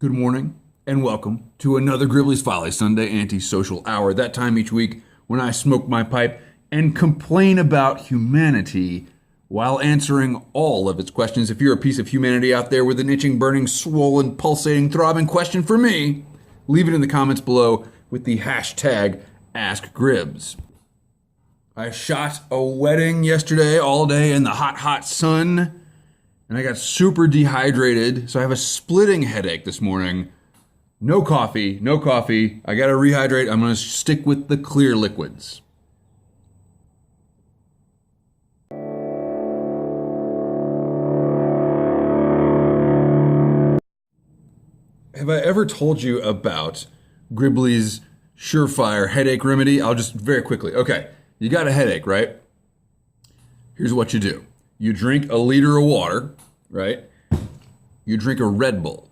Good morning and welcome to another Gribbly's Folly Sunday Antisocial Hour. That time each week when I smoke my pipe and complain about humanity while answering all of its questions. If you're a piece of humanity out there with an itching, burning, swollen, pulsating, throbbing question for me, leave it in the comments below with the hashtag AskGribbs. I shot a wedding yesterday all day in the hot, hot sun. And I got super dehydrated, so I have a splitting headache this morning. No coffee, no coffee. I gotta rehydrate. I'm gonna stick with the clear liquids. Have I ever told you about Gribbly's surefire headache remedy? I'll just very quickly. Okay, you got a headache, right? Here's what you do. You drink a liter of water, right? You drink a Red Bull.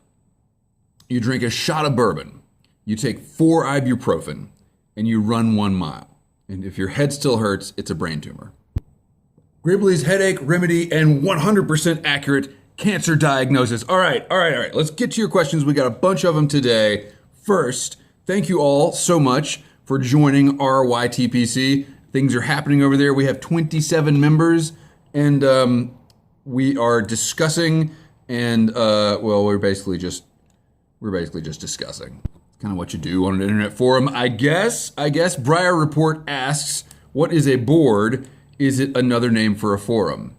You drink a shot of bourbon. You take 4 ibuprofen and you run 1 mile. And if your head still hurts, it's a brain tumor. Gribbly's headache remedy and 100% accurate cancer diagnosis. All right. Let's get to your questions. We got a bunch of them today. First, thank you all so much for joining RYTPC. Things are happening over there. We have 27 members. And we are discussing, and we're basically just discussing. It's kind of what you do on an internet forum, I guess. Briar Report asks, "What is a board? Is it another name for a forum?"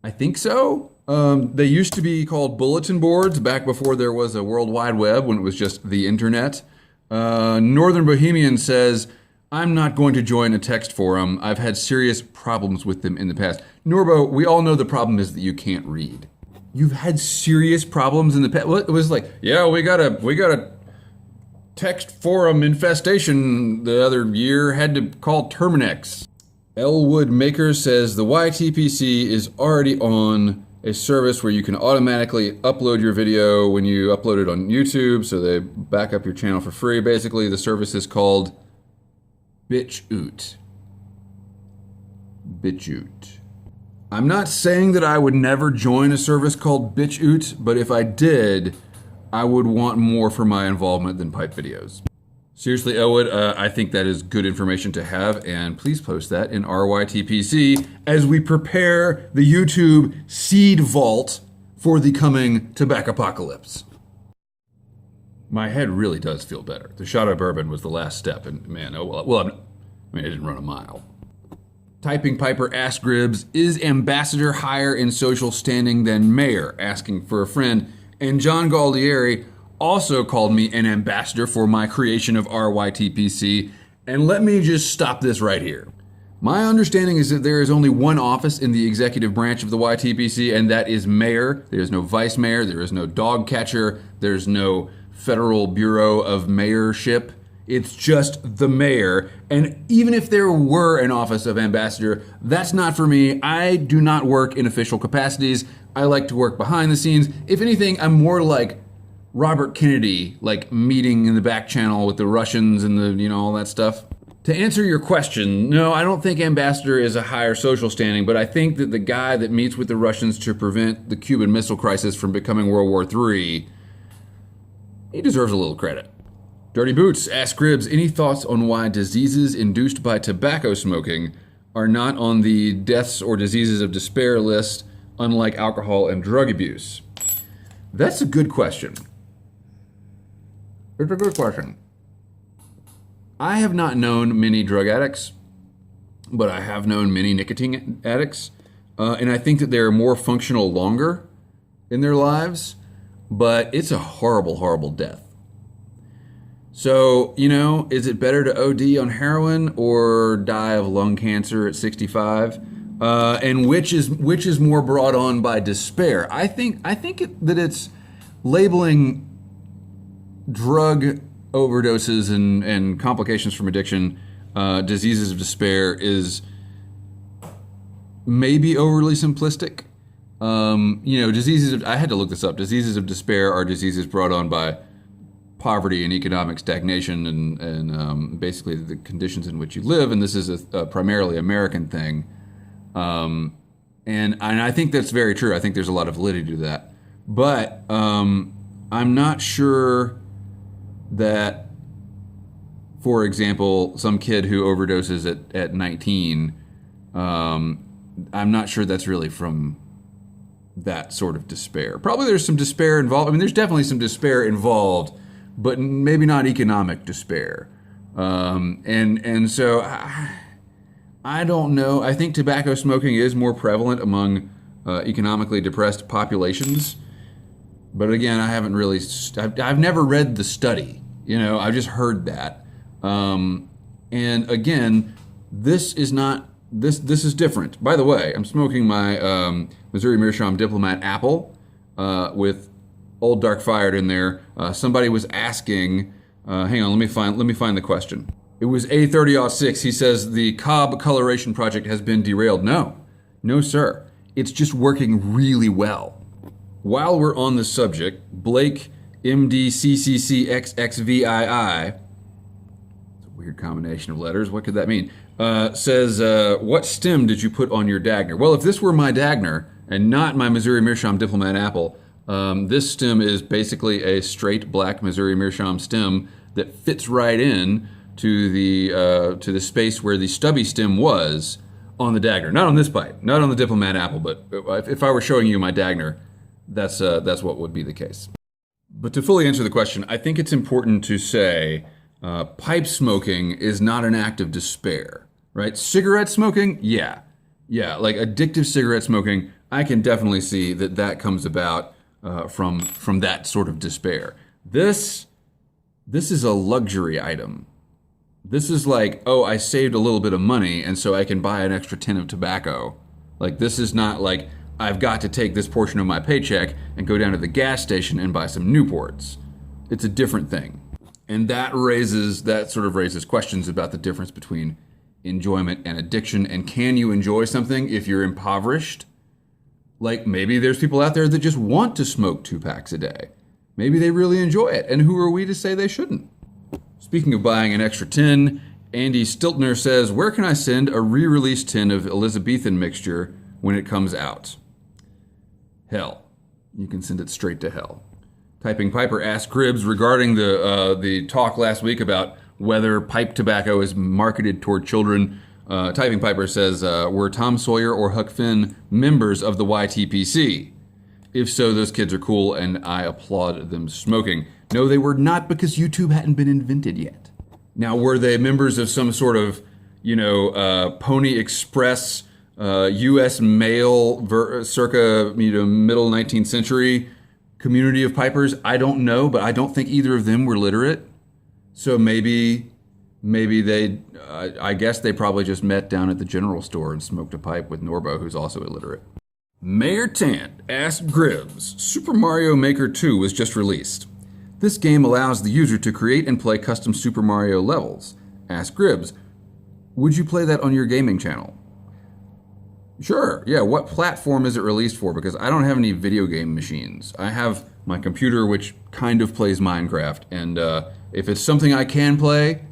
I think so. They used to be called bulletin boards back before there was a World Wide Web, when it was just the internet. Northern Bohemian says, "I'm not going to join a text forum. I've had serious problems with them in the past." Norbo, we all know the problem is that you can't read. You've had serious problems in the past. Well, it was like, yeah, we got a text forum infestation the other year. Had to call Terminex. Elwood Maker says the YTPC is already on a service where you can automatically upload your video when you upload it on YouTube, so they back up your channel for free. Basically, the service is called BitchOot. I'm not saying that I would never join a service called BitchOot, but if I did, I would want more for my involvement than pipe videos. Seriously, Elwood, I think that is good information to have, and please post that in RYTPC as we prepare the YouTube seed vault for the coming tobacco apocalypse. My head really does feel better. The shot of bourbon was the last step, and man, I didn't run a mile. Typing Piper asks Gribbs, "Is ambassador higher in social standing than mayor?" Asking for a friend. And John Galdieri also called me an ambassador for my creation of RYTPC. And let me just stop this right here. My understanding is that there is only one office in the executive branch of the YTPC, and that is mayor. There is no vice mayor. There is no dog catcher. There's no Federal Bureau of Mayorship. It's just the mayor. And even if there were an office of ambassador, that's not for me. I do not work in official capacities. I like to work behind the scenes. If anything, I'm more like Robert Kennedy, like meeting in the back channel with the Russians and all that stuff. To answer your question, no, I don't think ambassador is a higher social standing, but I think that the guy that meets with the Russians to prevent the Cuban Missile Crisis from becoming World War III, he deserves a little credit. Dirty Boots asks Gribbs, "Any thoughts on why diseases induced by tobacco smoking are not on the deaths or diseases of despair list, unlike alcohol and drug abuse?" That's a good question. It's a good question. I have not known many drug addicts, but I have known many nicotine addicts. And I think that they're more functional longer in their lives, but it's a horrible, horrible death. So, is it better to OD on heroin or die of lung cancer at 65? And which is more brought on by despair? I think that it's labeling drug overdoses and complications from addiction, diseases of despair, is maybe overly simplistic. I had to look this up. Diseases of despair are diseases brought on by poverty and economic stagnation and basically the conditions in which you live. And this is a primarily American thing. And I think that's very true. I think there's a lot of validity to that. But I'm not sure that, for example, some kid who overdoses at 19, I'm not sure that's really from that sort of despair. Probably there's some despair involved. I mean, there's definitely some despair involved, but maybe not economic despair. And so I don't know. I think tobacco smoking is more prevalent among economically depressed populations. But again, I haven't really, I've never read the study. I've just heard that. And again, this is not, this is different. By the way, I'm smoking my Missouri Meerschaum Diplomat Apple with Old Dark Fired in there. Somebody was asking, hang on, let me find the question. It was A3006. He says the Cobb coloration project has been derailed. No, sir. It's just working really well. While we're on the subject, Blake MDCCCXXVII, it's a weird combination of letters. What could that mean? Says, what stem did you put on your Dagner? Well, if this were my Dagner and not my Missouri Meerschaum Diplomat Apple, this stem is basically a straight black Missouri Meerschaum stem that fits right in to the space where the stubby stem was on the Dagner. Not on this pipe, not on the Diplomat Apple, but if I were showing you my Dagner, that's what would be the case. But to fully answer the question, I think it's important to say pipe smoking is not an act of despair, right? Cigarette smoking, yeah, like addictive cigarette smoking, I can definitely see that comes about from that sort of despair. This is a luxury item. This is like, oh, I saved a little bit of money and so I can buy an extra tin of tobacco. Like, this is not like I've got to take this portion of my paycheck and go down to the gas station and buy some Newports. It's a different thing. And that sort of raises questions about the difference between enjoyment and addiction. And can you enjoy something if you're impoverished? Like, maybe there's people out there that just want to smoke 2 packs a day. Maybe they really enjoy it. And who are we to say they shouldn't? Speaking of buying an extra tin, Andy Stiltner says, where can I send a re-released tin of Elizabethan mixture when it comes out? Hell. You can send it straight to hell. Typing Piper asked Gribbs regarding the talk last week about whether pipe tobacco is marketed toward children. Typing Piper says, were Tom Sawyer or Huck Finn members of the YTPC? If so, those kids are cool and I applaud them smoking. No, they were not, because YouTube hadn't been invented yet. Now, were they members of some sort of, Pony Express, U.S. mail circa, middle 19th century community of pipers? I don't know, but I don't think either of them were literate. So maybe they, I guess they probably just met down at the general store and smoked a pipe with Norbo, who's also illiterate. Mayor Tant asked Gribbs, Super Mario Maker 2 was just released. This game allows the user to create and play custom Super Mario levels. Asked Gribbs, would you play that on your gaming channel? Sure, yeah, what platform is it released for? Because I don't have any video game machines. I have my computer, which kind of plays Minecraft, and if it's something I can play,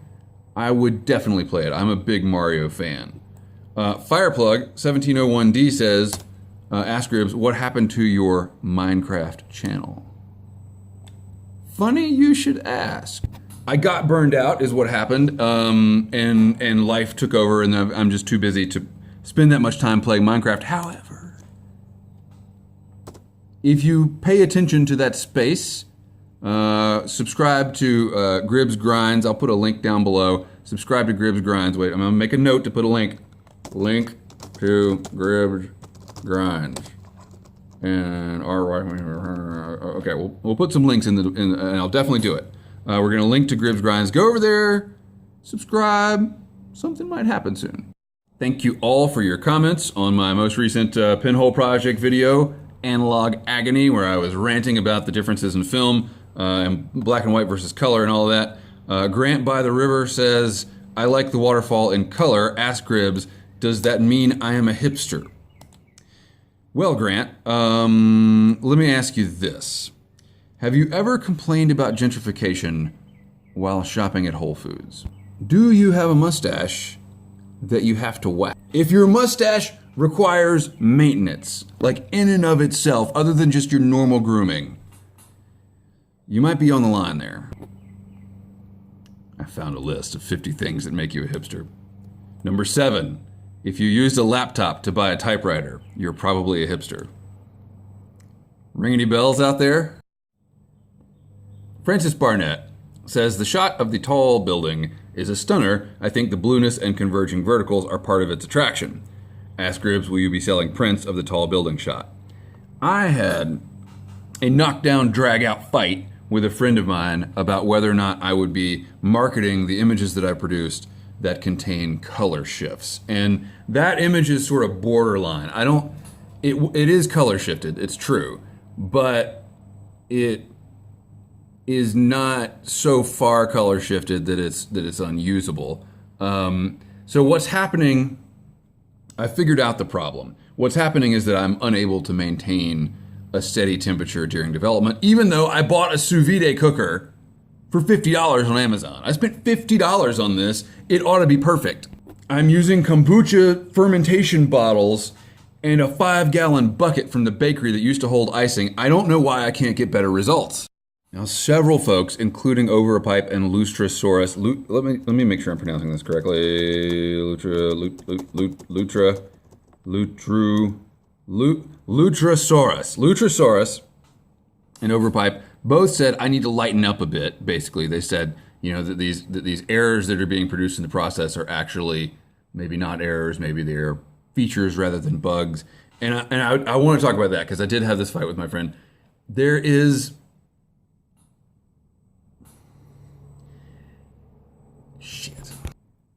I would definitely play it. I'm a big Mario fan. Fireplug1701D says, ask Gribbs, what happened to your Minecraft channel? Funny you should ask. I got burned out is what happened, and life took over, and I'm just too busy to spend that much time playing Minecraft. However, if you pay attention to that space, subscribe to Gribbs Grinds. I'll put a link down below. Subscribe to Gribbs Grinds. Wait, I'm gonna make a note to put a link. Link to Gribbs Grinds. And okay, we'll put some links in and I'll definitely do it. We're gonna link to Gribbs Grinds. Go over there, subscribe. Something might happen soon. Thank you all for your comments on my most recent Pinhole Project video, Analog Agony, where I was ranting about the differences in film and black and white versus color and all of that. Grant by the River says, I like the waterfall in color. Ask Gribbs, does that mean I am a hipster? Well, Grant, let me ask you this. Have you ever complained about gentrification while shopping at Whole Foods? Do you have a mustache that you have to wax? If your mustache requires maintenance, like in and of itself, other than just your normal grooming, You might be on the line there. I found a list of 50 things that make you a hipster. Number 7, if you used a laptop to buy a typewriter, you're probably a hipster. Ring any bells out there? Francis Barnett says the shot of the tall building is a stunner. I think the blueness and converging verticals are part of its attraction. Ask Gribbs, will you be selling prints of the tall building shot? I had a knockdown, drag-out fight with a friend of mine about whether or not I would be marketing the images that I produced that contain color shifts. And that image is sort of borderline. It is color shifted, it's true, but it is not so far color shifted that it's unusable. So what's happening, I figured out the problem. What's happening is that I'm unable to maintain a steady temperature during development, even though I bought a sous vide cooker for $50 on Amazon. I spent $50 on this. It ought to be perfect. I'm using kombucha fermentation bottles and a 5-gallon bucket from the bakery that used to hold icing. I don't know why I can't get better results. Now, several folks, including Overapipe and Lutrasaurus, let me make sure I'm pronouncing this correctly. Lutrasaurus and Overpipe both said I need to lighten up a bit. Basically, they said, you know, that these errors that are being produced in the process are actually maybe not errors, maybe they're features rather than bugs. And I want to talk about that because I did have this fight with my friend. There is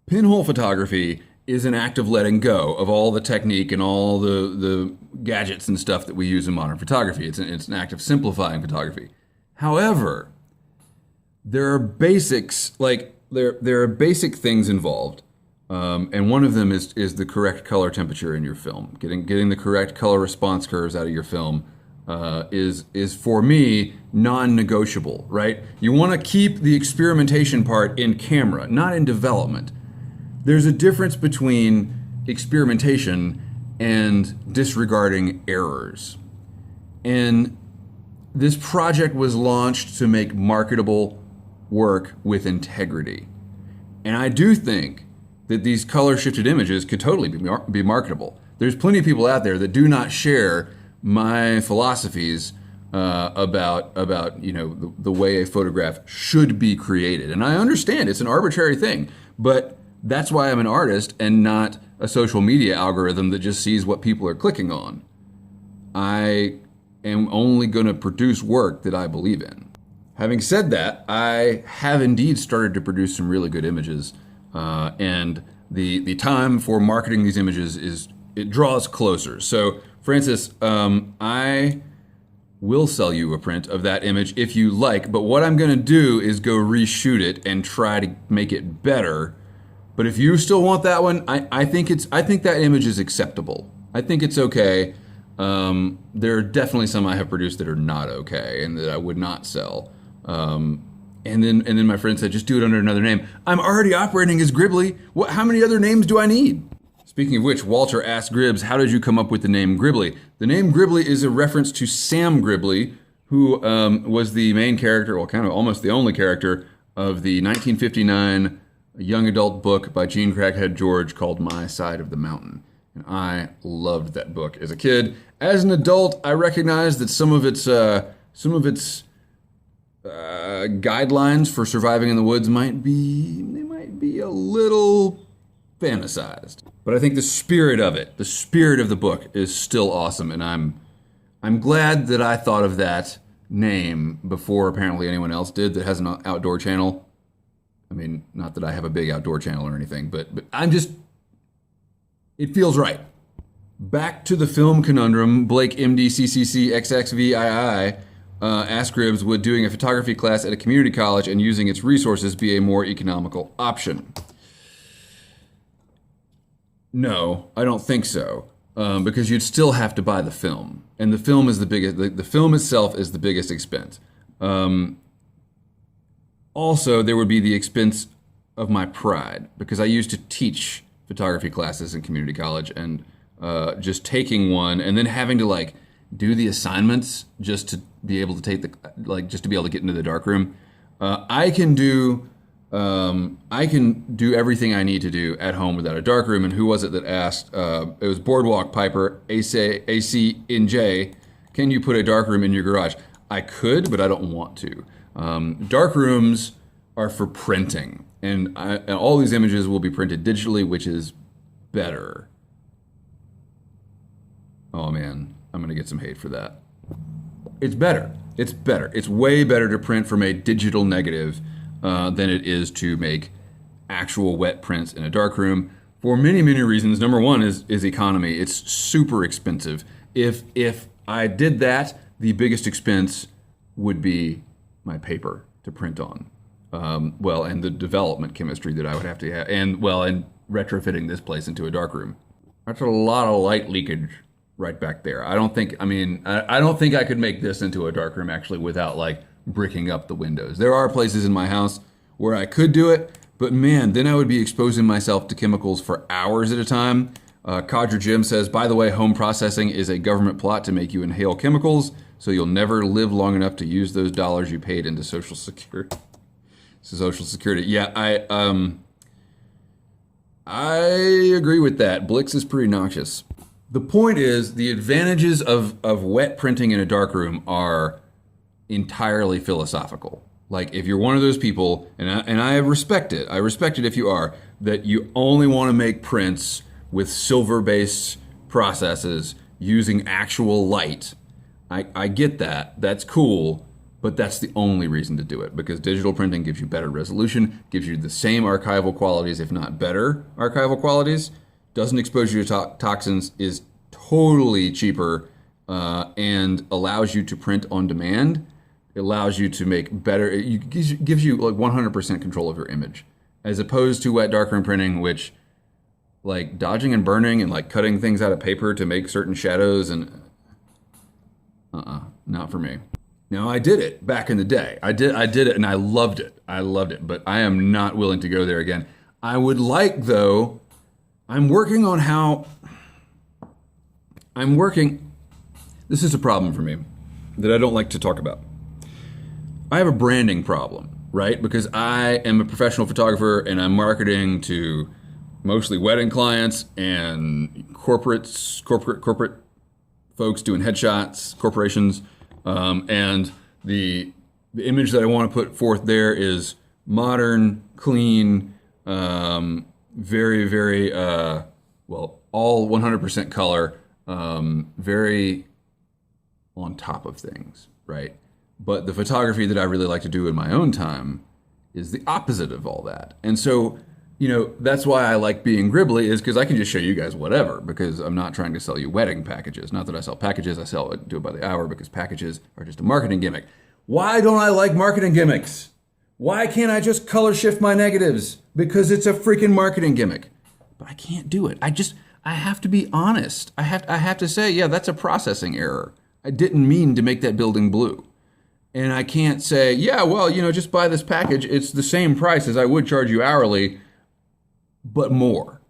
pinhole photography is an act of letting go of all the technique and all the gadgets and stuff that we use in modern photography. It's an act of simplifying photography. However, there are basics, like there are basic things involved, and one of them is the correct color temperature in your film. Getting the correct color response curves out of your film is for me non-negotiable. Right? You want to keep the experimentation part in camera, not in development. There's a difference between experimentation and disregarding errors. And this project was launched to make marketable work with integrity. And I do think that these color shifted images could totally be marketable. There's plenty of people out there that do not share my philosophies about you know the way a photograph should be created. And I understand it's an arbitrary thing, but that's why I'm an artist and not a social media algorithm that just sees what people are clicking on. I am only going to produce work that I believe in. Having said that, I have indeed started to produce some really good images, and the time for marketing these images it draws closer. So, Francis, I will sell you a print of that image if you like, but what I'm going to do is go reshoot it and try to make it better. But if you still want that one, I think that image is acceptable. I think it's okay. There are definitely some I have produced that are not okay and that I would not sell. And then my friend said, just do it under another name. I'm already operating as Gribbly. How many other names do I need? Speaking of which, Walter asked Gribbs, how did you come up with the name Gribbly? The name Gribbly is a reference to Sam Gribbly, who was the main character, well, kind of almost the only character of the 1959 young adult book by Gene Crackhead George called My Side of the Mountain. And I loved that book as a kid. As an adult, I recognized that some of its guidelines for surviving in the woods might be a little fantasized. But I think the spirit of it, the spirit of the book is still awesome. And I'm glad that I thought of that name before apparently anyone else did that has an outdoor channel. I mean, not that I have a big outdoor channel or anything, but it feels right. Back to the film conundrum, Blake MDCCCXXVII asked Gribbs, would doing a photography class at a community college and using its resources be a more economical option? No, I don't think so, because you'd still have to buy the film, and the film is the biggest. The film itself is the biggest expense. Also, there would be the expense of my pride, because I used to teach photography classes in community college, and just taking one and then having to like do the assignments just to be able to take just to be able to get into the darkroom. I can do everything I need to do at home without a darkroom. And who was it that asked? It was Boardwalk Piper, ACNJ. Can you put a darkroom in your garage? I could, but I don't want to. Darkrooms are for printing, and all these images will be printed digitally, which is better. Oh man, I'm gonna get some hate for that. It's better. It's better. It's way better to print from a digital negative than it is to make actual wet prints in a darkroom for many, many reasons. Number one is economy. It's super expensive. If I did that, the biggest expense would be my paper to print on. And the development chemistry that I would have to have, and retrofitting this place into a darkroom. That's a lot of light leakage right back there. I don't think I could make this into a darkroom actually without like bricking up the windows. There are places in my house where I could do it, but man, then I would be exposing myself to chemicals for hours at a time. Codger Jim says, by the way, home processing is a government plot to make you inhale chemicals, so you'll never live long enough to use those dollars you paid into Social Security. Social Security. Yeah, I agree with that. Blix is pretty noxious. The point is, the advantages of wet printing in a darkroom are entirely philosophical. Like, if you're one of those people, and I respect it if you are, that you only want to make prints with silver-based processes using actual light. I get that. That's cool, but that's the only reason to do it, because digital printing gives you better resolution, gives you the same archival qualities, if not better archival qualities, doesn't expose you to toxins, is totally cheaper, and allows you to print on demand. It allows you to make better, it gives you like 100% control of your image, as opposed to wet darkroom printing, which like dodging and burning and like cutting things out of paper to make certain shadows and not for me. Now, I did it back in the day. I did it and I loved it. But I am not willing to go there again. I would like, though, this is a problem for me that I don't like to talk about. I have a branding problem, right? Because I am a professional photographer and I'm marketing to mostly wedding clients and corporate folks doing headshots, corporations, and the image that I want to put forth there is modern, clean, very, very all 100% color, very on top of things, right? But the photography that I really like to do in my own time is the opposite of all that. And so, that's why I like being Gribbly, is because I can just show you guys whatever, because I'm not trying to sell you wedding packages. Not that I sell packages, I do it by the hour, because packages are just a marketing gimmick. Why don't I like marketing gimmicks? Why can't I just color shift my negatives? Because it's a freaking marketing gimmick. But I can't do it. I have to be honest. I have to say, yeah, that's a processing error. I didn't mean to make that building blue. And I can't say, yeah, well, just buy this package. It's the same price as I would charge you hourly, but more.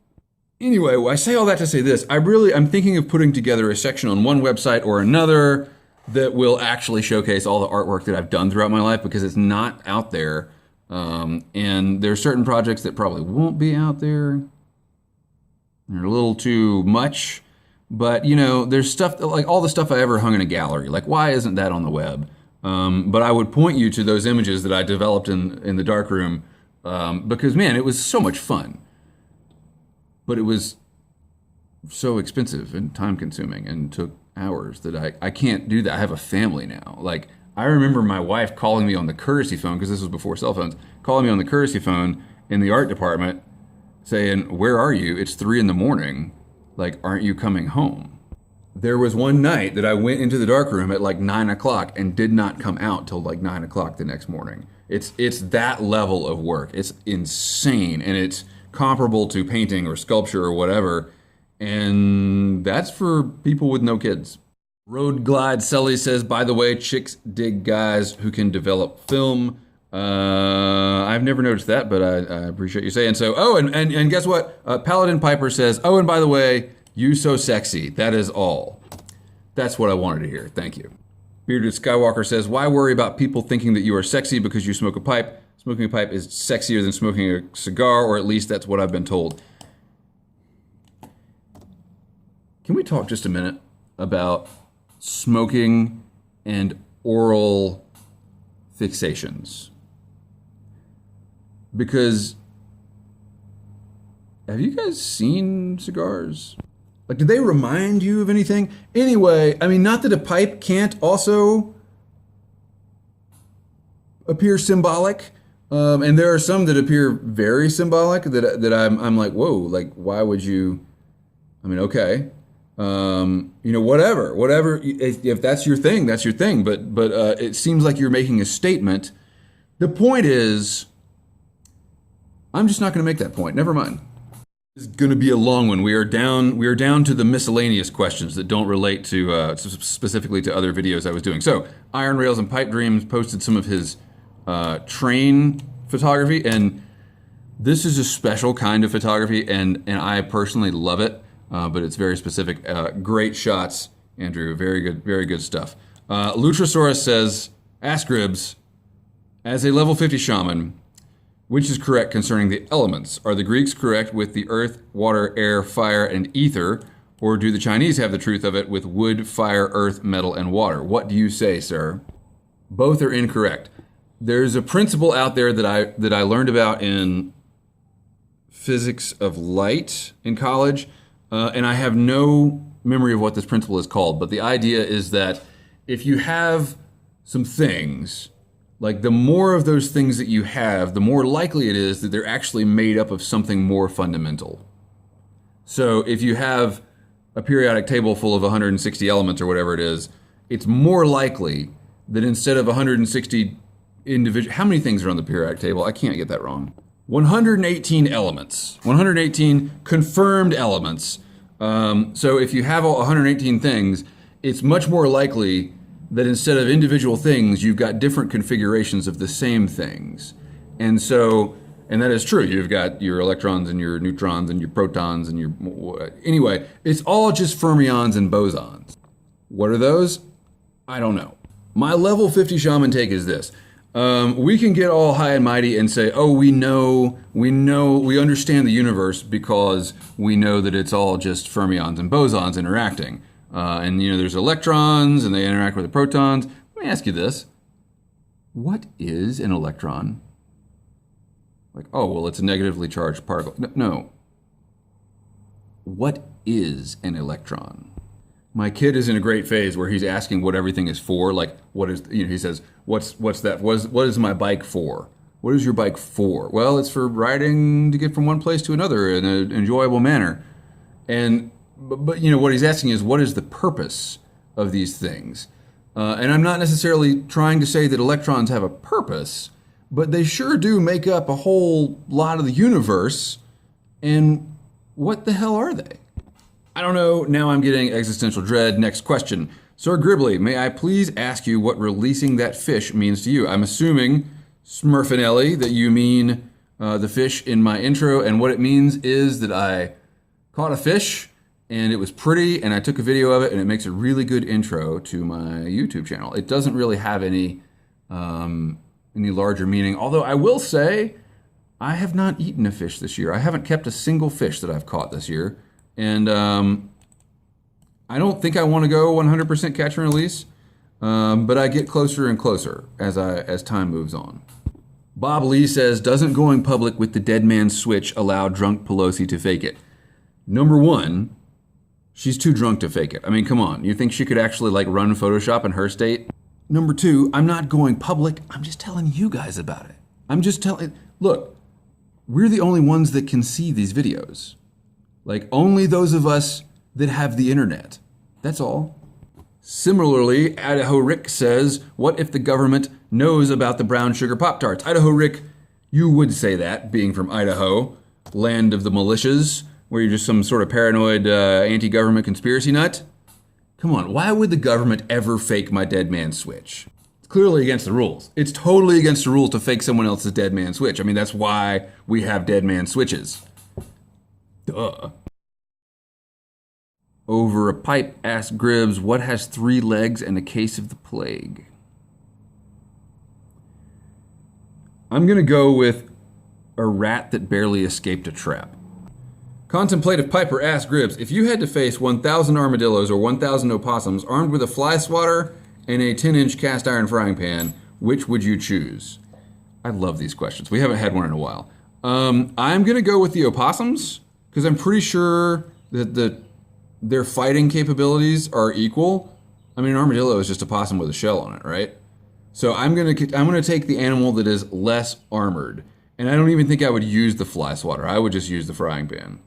Anyway, I say all that to say this. I'm thinking of putting together a section on one website or another that will actually showcase all the artwork that I've done throughout my life, because it's not out there. And there are certain projects that probably won't be out there. They're a little too much. But, there's stuff, like all the stuff I ever hung in a gallery. Like, why isn't that on the web? But I would point you to those images that I developed in the darkroom, because, man, it was so much fun. But it was so expensive and time consuming and took hours that I can't do that. I have a family now. Like, I remember my wife calling me on the courtesy phone, because this was before cell phones, calling me on the courtesy phone in the art department saying, "Where are you? It's 3 a.m. Like, aren't you coming home?" There was one night that I went into the darkroom at like 9 o'clock and did not come out till like 9 o'clock the next morning. It's that level of work. It's insane, and it's comparable to painting or sculpture or whatever. And that's for people with no kids. Road Glide Sully says, by the way, chicks dig guys who can develop film. I've never noticed that, but I appreciate you saying so. Oh, and guess what? Paladin Piper says, oh, and by the way, you so sexy. That is all. That's what I wanted to hear. Thank you. Bearded Skywalker says, why worry about people thinking that you are sexy because you smoke a pipe? Smoking a pipe is sexier than smoking a cigar, or at least that's what I've been told. Can we talk just a minute about smoking and oral fixations? Because have you guys seen cigars? Like, do they remind you of anything? Anyway, I mean, not that a pipe can't also appear symbolic. And there are some that appear very symbolic that I'm like, whoa, like, why would you? I mean, okay. Whatever. If that's your thing, that's your thing. But it seems like you're making a statement. The point is, I'm just not going to make that point. Never mind. It's going to be a long one. We are down to the miscellaneous questions that don't relate to specifically to other videos I was doing. So, Iron Rails and Pipe Dreams posted some of his train photography, and this is a special kind of photography, and I personally love it. But it's very specific. Great shots, Andrew. Very good stuff. Lutrasaurus says, ask Gribbs, as a level 50 shaman, which is correct concerning the elements? Are the Greeks correct with the earth, water, air, fire, and ether? Or do the Chinese have the truth of it with wood, fire, earth, metal, and water? What do you say, sir? Both are incorrect. There's a principle out there that I learned about in physics of light in college. And I have no memory of what this principle is called, but the idea is that if you have some things, like the more of those things that you have, the more likely it is that they're actually made up of something more fundamental. So if you have a periodic table full of 160 elements or whatever it is, it's more likely that instead of 160 individual, how many things are on the periodic table? I can't get that wrong. 118 elements, 118 confirmed elements. So if you have all 118 things, it's much more likely that instead of individual things, you've got different configurations of the same things. And that is true. You've got your electrons and your neutrons and your protons and your, anyway, it's all just fermions and bosons. What are those? I don't know. My level 50 shaman take is this. We can get all high and mighty and say, oh, we understand the universe because we know that it's all just fermions and bosons interacting. And there's electrons and they interact with the protons. Let me ask you this. What is an electron? Like, oh, well, it's a negatively charged particle. No. What is an electron? My kid is in a great phase where he's asking what everything is for. Like, what is, he says, what's that? What is my bike for? What is your bike for? Well, it's for riding to get from one place to another in an enjoyable manner. But what he's asking is, what is the purpose of these things? And I'm not necessarily trying to say that electrons have a purpose, but they sure do make up a whole lot of the universe. And what the hell are they? I don't know. Now I'm getting existential dread. Next question. Sir Gribbly, may I please ask you what releasing that fish means to you? I'm assuming, Smurfinelli, that you mean the fish in my intro. And what it means is that I caught a fish and it was pretty and I took a video of it, and it makes a really good intro to my YouTube channel. It doesn't really have any larger meaning. Although I will say, I have not eaten a fish this year. I haven't kept a single fish that I've caught this year. And I don't think I want to go 100% catch and release, but I get closer and closer as time moves on. Bob Lee says, doesn't going public with the dead man switch allow drunk Pelosi to fake it? Number one, she's too drunk to fake it. I mean, come on. You think she could actually run Photoshop in her state? Number two, I'm not going public. I'm just telling you guys about it. I'm just telling, look, we're the only ones that can see these videos. Only those of us that have the internet. That's all. Similarly, Idaho Rick says, what if the government knows about the brown sugar Pop-Tarts? Idaho Rick, you would say that, being from Idaho, land of the militias, where you're just some sort of paranoid anti-government conspiracy nut. Come on, why would the government ever fake my dead man switch? It's clearly against the rules. It's totally against the rules to fake someone else's dead man switch. I mean, that's why we have dead man switches. Duh. over a pipe, asked Gribbs, what has 3 legs and a case of the plague? I'm going to go with a rat that barely escaped a trap. Contemplative Piper asked Gribbs, if you had to face 1,000 armadillos or 1,000 opossums armed with a fly swatter and a 10-inch cast iron frying pan, which would you choose? I love these questions. We haven't had one in a while. I'm going to go with the opossums because I'm pretty sure that their fighting capabilities are equal. I mean, an armadillo is just a possum with a shell on it, right? So I'm gonna take the animal that is less armored, and I don't even think I would use the fly swatter. I would just use the frying pan.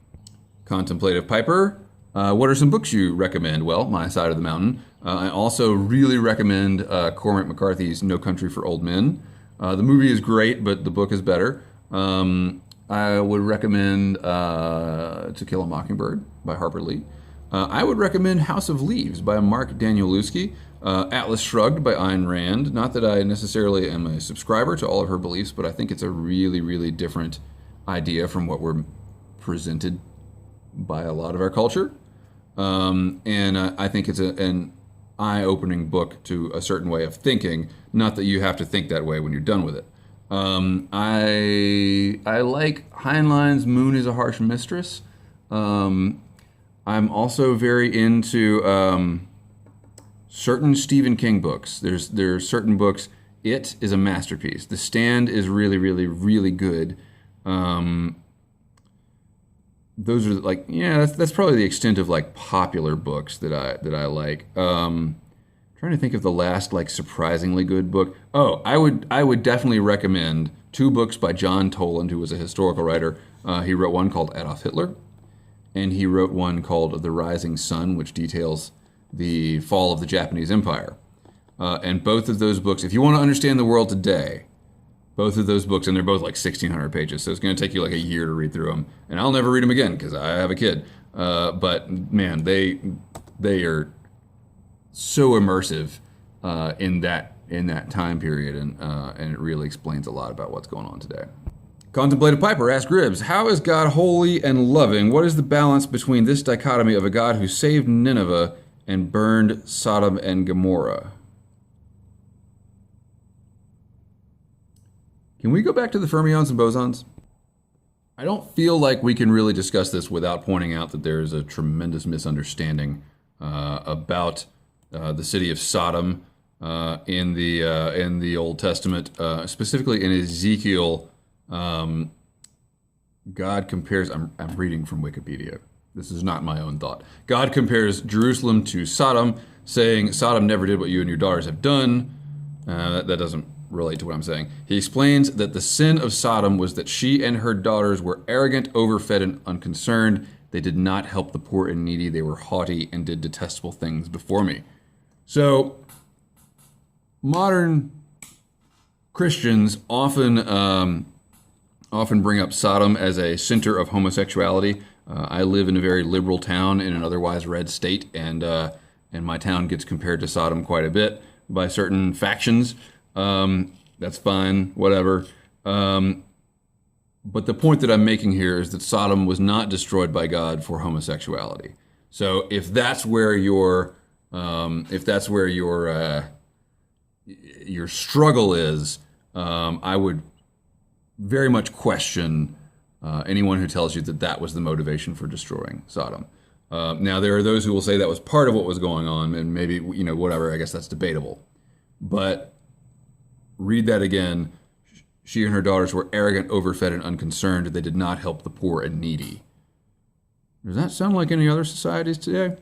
Contemplative Piper, what are some books you recommend? Well, My Side of the Mountain. I also really recommend Cormac McCarthy's No Country for Old Men. The movie is great, but the book is better. I would recommend To Kill a Mockingbird by Harper Lee. I would recommend House of Leaves by Mark Danielewski. Atlas Shrugged by Ayn Rand. Not that I necessarily am a subscriber to all of her beliefs, but I think it's a really, really different idea from what we're presented by a lot of our culture. And I think it's an eye-opening book to a certain way of thinking. Not that you have to think that way when you're done with it. I like Heinlein's Moon is a Harsh Mistress. I'm also very into certain Stephen King books. There are certain books. It is a masterpiece. The Stand is really, really, really good. Those are like, yeah, that's probably the extent of like popular books that I like. Trying to think of the last like surprisingly good book. Oh, I would definitely recommend 2 books by John Toland, who was a historical writer. He wrote one called Adolf Hitler, and he wrote one called The Rising Sun, which details the fall of the Japanese Empire. And both of those books, if you want to understand the world today, both of those books, and they're both like 1,600 pages, so it's going to take you like a year to read through them. And I'll never read them again because I have a kid. But man, they are so immersive in that time period, and it really explains a lot about what's going on today. Contemplative Piper asked Gribbs, how is God holy and loving? What is the balance between this dichotomy of a God who saved Nineveh and burned Sodom and Gomorrah? Can we go back to the fermions and bosons? I don't feel like we can really discuss this without pointing out that there is a tremendous misunderstanding about the city of Sodom in the Old Testament, specifically in Ezekiel. God compares, I'm reading from Wikipedia. This is not my own thought. God compares Jerusalem to Sodom, saying, Sodom never did what you and your daughters have done. That doesn't relate to what I'm saying. He explains that the sin of Sodom was that she and her daughters were arrogant, overfed, and unconcerned. They did not help the poor and needy. They were haughty and did detestable things before me. So, modern Christians often bring up Sodom as a center of homosexuality. I live in a very liberal town in an otherwise red state, and my town gets compared to Sodom quite a bit by certain factions. That's fine, whatever. But the point that I'm making here is that Sodom was not destroyed by God for homosexuality. So if that's where your struggle is, I would very much question anyone who tells you that that was the motivation for destroying Sodom. Now, there are those who will say that was part of what was going on, and maybe, whatever, I guess that's debatable. But read that again. She and her daughters were arrogant, overfed, and unconcerned. They did not help the poor and needy. Does that sound like any other societies today?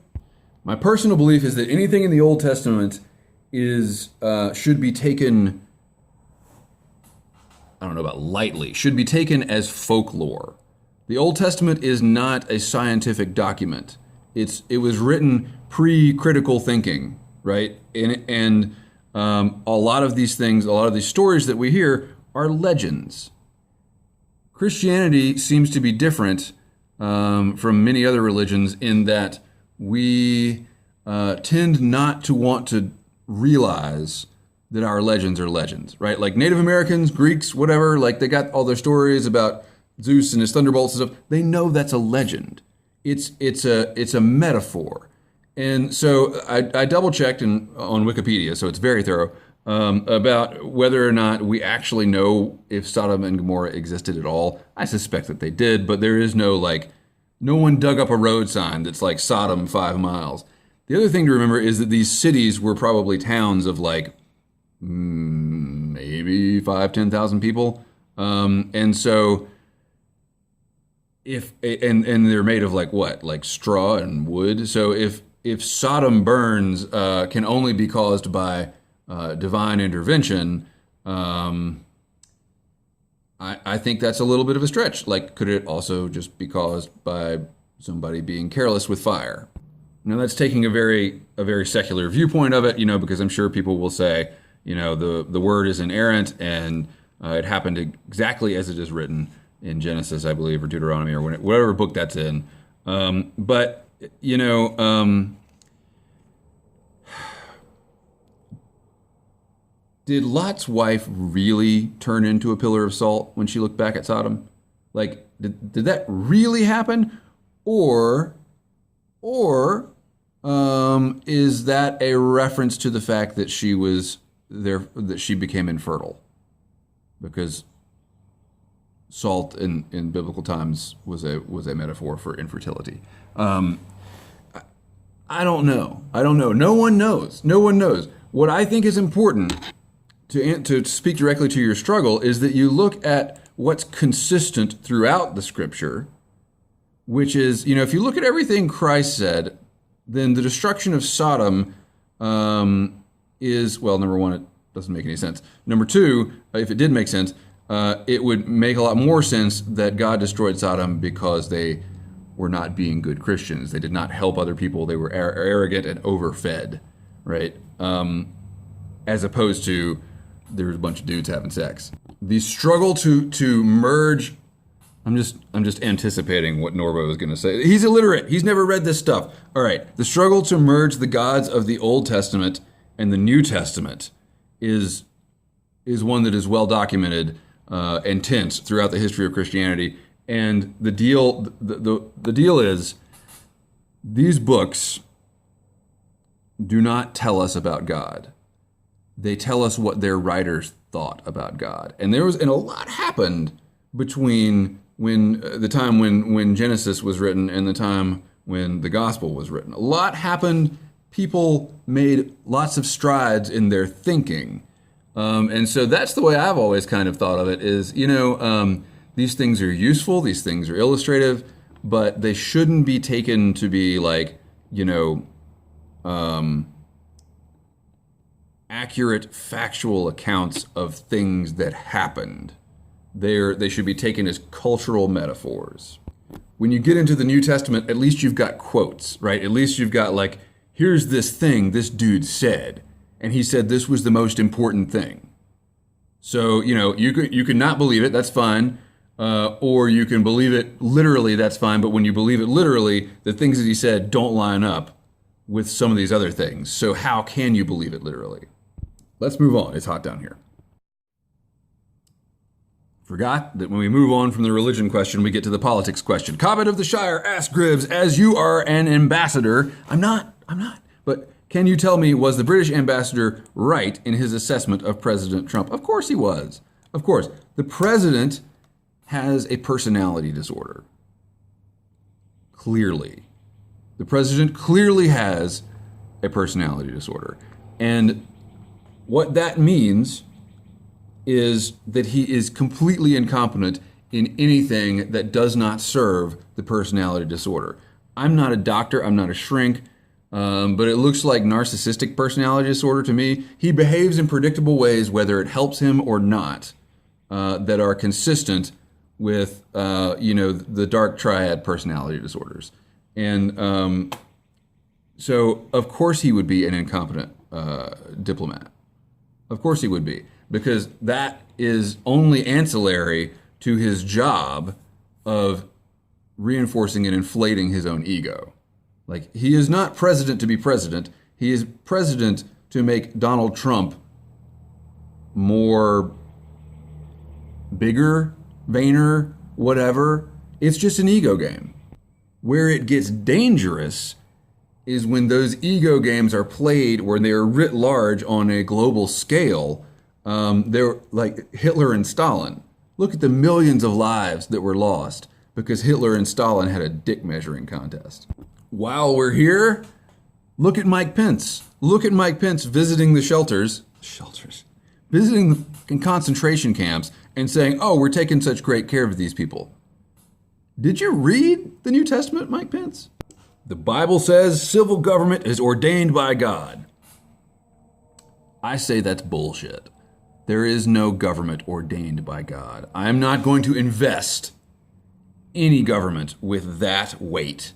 My personal belief is that anything in the Old Testament should be taken, I don't know about lightly, should be taken as folklore. The Old Testament is not a scientific document. It was written pre-critical thinking, right? And a lot of these things, a lot of these stories that we hear are legends. Christianity seems to be different from many other religions in that we tend not to want to realize that our legends are legends, right? Like Native Americans, Greeks, whatever, like they got all their stories about Zeus and his thunderbolts and stuff. They know that's a legend. It's a metaphor. And so I double checked on Wikipedia, so it's very thorough, about whether or not we actually know if Sodom and Gomorrah existed at all. I suspect that they did, but there is no like, no one dug up a road sign that's like Sodom 5 miles. The other thing to remember is that these cities were probably towns of like maybe 5, 10,000 people. And so and they're made of like what? Like straw and wood. So if Sodom burns can only be caused by divine intervention, I think that's a little bit of a stretch. Like, could it also just be caused by somebody being careless with fire? Now, that's taking a very secular viewpoint of it, because I'm sure people will say, the word is inerrant and it happened exactly as it is written in Genesis, I believe, or Deuteronomy, or whatever book that's in. But did Lot's wife really turn into a pillar of salt when she looked back at Sodom? Like, did that really happen? Or is that a reference to the fact that she was there, that she became infertile? Because salt in biblical times was a metaphor for infertility. I don't know. No one knows. No one knows. What I think is important to speak directly to your struggle is that you look at what's consistent throughout the scripture, which is, if you look at everything Christ said, then the destruction of Sodom is, well, number one, it doesn't make any sense. Number two, if it did make sense, it would make a lot more sense that God destroyed Sodom because they were not being good Christians. They did not help other people. They were arrogant and overfed, right? As opposed to there was a bunch of dudes having sex. The struggle to merge. I'm just anticipating what Norbo is going to say. He's illiterate. He's never read this stuff. All right. The struggle to merge the gods of the Old Testament and the New Testament is one that is well documented and tense throughout the history of Christianity. And the deal is these books do not tell us about God. They tell us what their writers thought about God. And a lot happened between the time when Genesis was written and the time when the gospel was written. A lot happened. People made lots of strides in their thinking. And so that's the way I've always kind of thought of it is, these things are useful, these things are illustrative, but they shouldn't be taken to be like, accurate, factual accounts of things that happened. They should be taken as cultural metaphors. When you get into the New Testament, at least you've got quotes, right? At least you've got like, here's this thing this dude said, and he said this was the most important thing. So, you can not believe it, that's fine. Or you can believe it literally, that's fine. But when you believe it literally, the things that he said don't line up with some of these other things. So how can you believe it literally? Let's move on. It's hot down here. Forgot that when we move on from the religion question, we get to the politics question. Cobbett of the Shire asks Gribbs, as you are an ambassador, I'm not, but can you tell me, was the British ambassador right in his assessment of President Trump? Of course he was. Of course. The president has a personality disorder. Clearly. The president clearly has a personality disorder. And what that means is that he is completely incompetent in anything that does not serve the personality disorder. I'm not a doctor, I'm not a shrink, but it looks like narcissistic personality disorder to me. He behaves in predictable ways, whether it helps him or not, that are consistent with, the dark triad personality disorders. And so, of course, he would be an incompetent diplomat. Of course he would be, because that is only ancillary to his job of reinforcing and inflating his own ego. Like, he is not president to be president. He is president to make Donald Trump more bigger, vainer, whatever. It's just an ego game. Where it gets dangerous is when those ego games are played, when they are writ large on a global scale. They're like Hitler and Stalin. Look at the millions of lives that were lost because Hitler and Stalin had a dick measuring contest. While we're here, look at Mike Pence. Look at Mike Pence visiting the shelters, visiting the concentration camps and saying, oh, we're taking such great care of these people. Did you read the New Testament, Mike Pence? The Bible says civil government is ordained by God. I say that's bullshit. There is no government ordained by God. I'm not going to invest any government with that weight.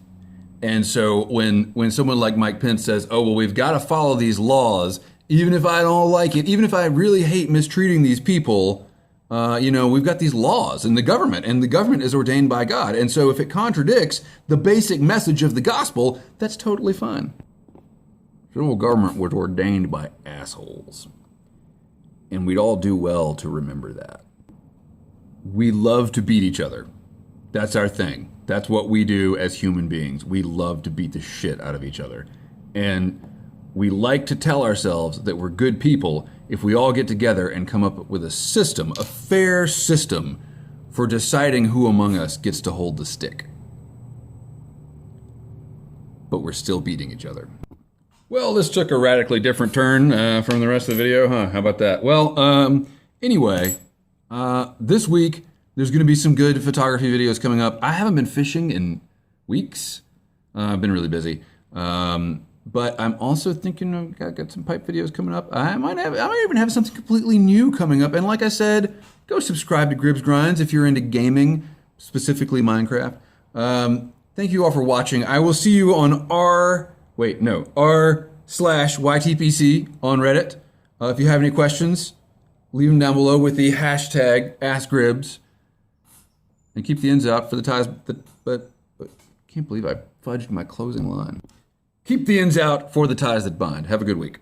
And so when someone like Mike Pence says, oh, well, we've got to follow these laws, even if I don't like it, even if I really hate mistreating these people, we've got these laws in the government, and the government is ordained by God. And so if it contradicts the basic message of the gospel, that's totally fine. Federal government was ordained by assholes. And we'd all do well to remember that. We love to beat each other. That's our thing. That's what we do as human beings. We love to beat the shit out of each other. And we like to tell ourselves that we're good people if we all get together and come up with a system, a fair system, for deciding who among us gets to hold the stick. But we're still beating each other. Well, this took a radically different turn from the rest of the video, huh? How about that? Well, anyway, this week there's going to be some good photography videos coming up. I haven't been fishing in weeks. I've been really busy. But I'm also thinking I've got some pipe videos coming up. I might even have something completely new coming up. And like I said, go subscribe to Gribs Grinds if you're into gaming, specifically Minecraft. Thank you all for watching. I will see you on r/YTPC on Reddit. If you have any questions, leave them down below with the hashtag AskGribs. And keep the ends out for the ties, but can't believe I fudged my closing line. Keep the ends out for the ties that bind. Have a good week.